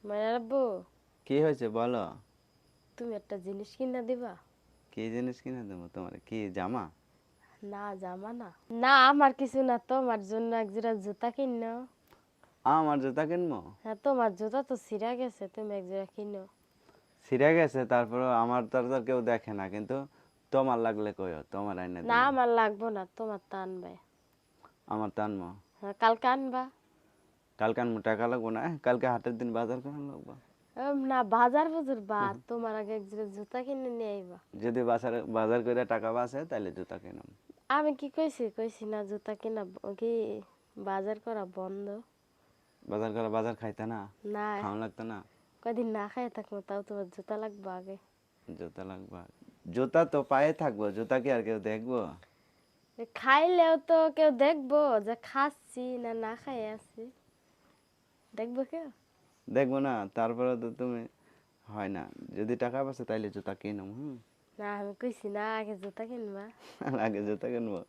মায়ের আব্বু, কি হয়েছে বলো? তুমি একটা জিনিস কিনা দিবা? কি জিনিস কিনে দেবো তোমার? কি জামা? না, জামা না। না, আমার কিছু না, তোমার জন্য এক জোড়া জুতা কিনো। আমার জুতা কিনবো? হ্যাঁ, তোমার জুতা তো ছিঁড়া গেছে, তুমি এক জোড়া কিনো। ছিঁড়ে গেছে, তারপরে আমার তো আর কেউ দেখে না, কিন্তু তোমার লাগলে কইও, তোমার আইনা না, দিমু। আমার লাগবো না, তোমার তো আনবে। আমার তো আনবো। হ্যাঁ, কালকে আনবা। কালকে আনবো, টাকা লাগবো না? কালকে হাটের দিন বাজার করা লাগবো। না, বাজার বুজুর বা তোমার আগে এক জোড়া জুতা কিনে নিয়ে আইবা। যদি বাজার বাজার করে টাকা বাঁচে তাহলে জুতা কিনাম। আমি কি কইছি না জুতা কিনা কি বাজার করা বন্ধ। বাজার করা বাজার খাইতে না? না, খাওয়া লাগতো না? কয়দিন না খাই থাকবো, তাও তোমার জুতা লাগবে আগে। জুতা লাগবে? জুতা তো পায়ে থাকবো, জুতা কি আর কেউ দেখবো? খাইলেও তো কেউ দেখবো যে খাচ্ছি না না খাই আছি, দেখবো কেউ? দেখবো না? তারপরে তো তুমি হয় না, যদি টাকা বাঁচে তাইলে জুতা কিনুম। না, আমি কইছি না আগে জুতা কিনবা। আগে জুতা কিনবো।